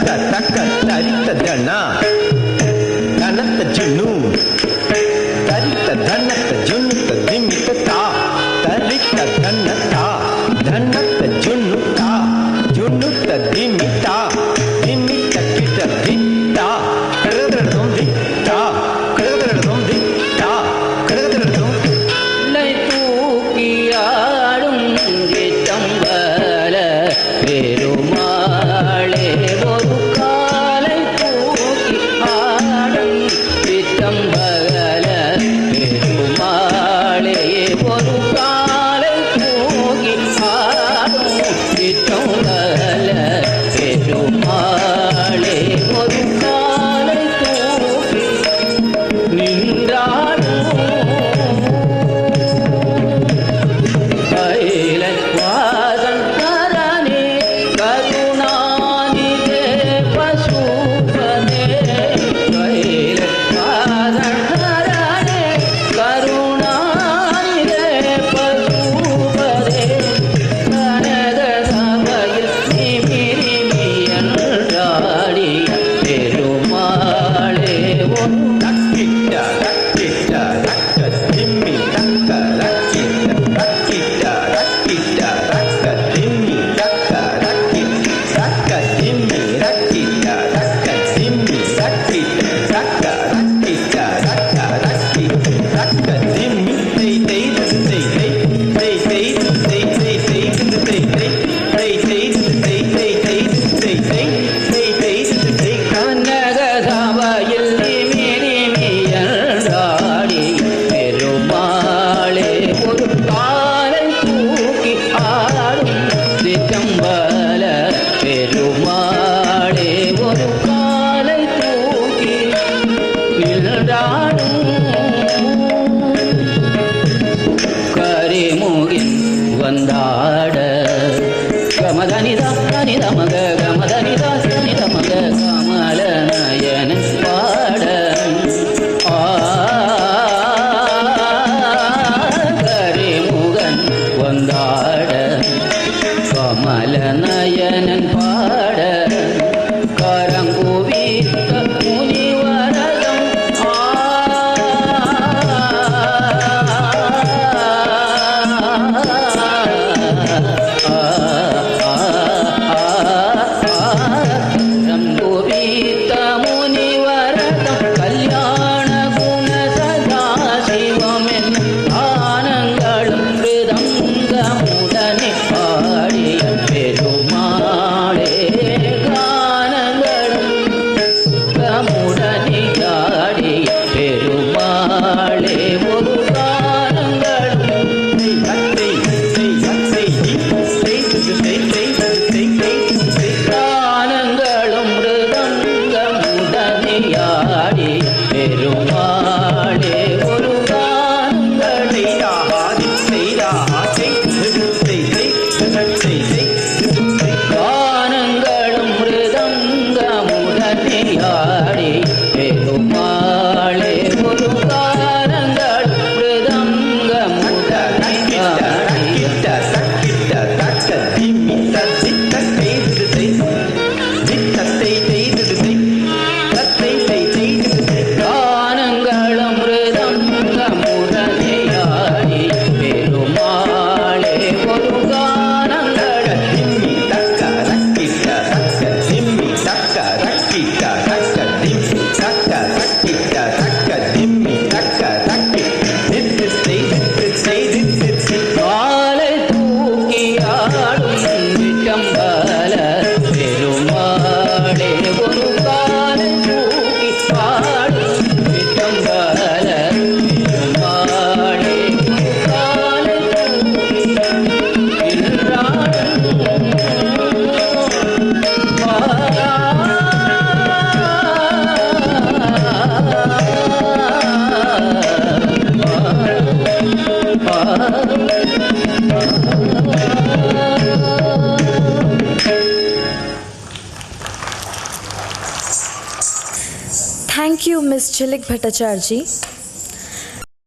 தக்க தரித்த தனா தனத்த ஜுன்னு தரித்த தனத்த ஜுன்னுத்த திமித்த தா தரித்த தனத்தா தனத்த ஜுன்னுத்தா ஜுன்னுத்த திமித்தா திமித்த கிட்ட தித்தா கடகடடும் தித்தா கடகடடும் தித்தா கடகடடும் லை தூக்கியாடும் சிற்றம்பல பெருமாளே ஒரு காலை தூக்கி ஆடும் சிற்றம்பல பெருமாளே ஒரு காலை தூக்கி ஆடும் சிற்றம்பல பெருமாளே ஒரு காலை தூக்கி நின்றாடும் கைலவாதன் கரணே கருணாநிதே பசுபதே கைலவாதன் கரணே கருணாநிதே பசுபதே கனக சபையில் நிமிரிமியன்றாடி பெருமாளே ஒரு தக்கிட்ட தக்கிட்ட தக்க திம்மி தக்க ரக்கிட்ட தக்கிட்ட ரக்கிட்ட தக்க திம்மி தக்க ரக்கிட்ட தக்க திம்மி ரக்கிட்ட தக்க திம்மி ரக்கிட்ட தக்க ரக்கிட்ட தக்க ரக்கிட்ட தக்க திம்மி தெய் தெய் தெய் தெய் தெய் தெய் தெய் தெய் தெய் தெய் தெய் தெய் தெய் தெய் கனக சபையில் நிமிரிமியன்றாடி பெருமாளே ஒரு காலை தூக்கி ஆடும் சிற்றம்பல பெருமாளே ஒரு காலை தூக்கி விழாடும் கரிமுகின் வந்தாட கமதனிதா தனித மக கமதனிதா சனித மக கமல நயன பாட கரிமுகன் வந்தாட கமல நயனன் பாட கரங்குவித்த முனிவரதம் ரங்கோவித்த முனிவரதம் கல்யாண குண சதா சிவமென் ஆனங்களும் மிருதங்கமுடனே பாடிய பெருமாளே கானங்களும் கமுடனே ஆடிய பெருமாளே ஒரு கானங்களும் கானங்களும் மிருதங்கமுடனே ஆடி பெருமாளே ஒரு கானங்களே கானங்களும் மிருதங்கமுடனே ஆடி பெருமாளே ஒரு கானங்கள் மிருதங்கமுடனே ஆடி கானங்களும் மிருதங்கமுடனே ஆடி பெருமாளே ஒரு கானங்கள் காலை தூக்கி ஆடும் சிற்றம்பல பெருமாளே ஒரு காலை தூக்கி ஆடும் சிற்றம்பல பெருமாளே ஒரு காலை தூக்கி Thank you, Ms. Chilik Bhattacharya ji.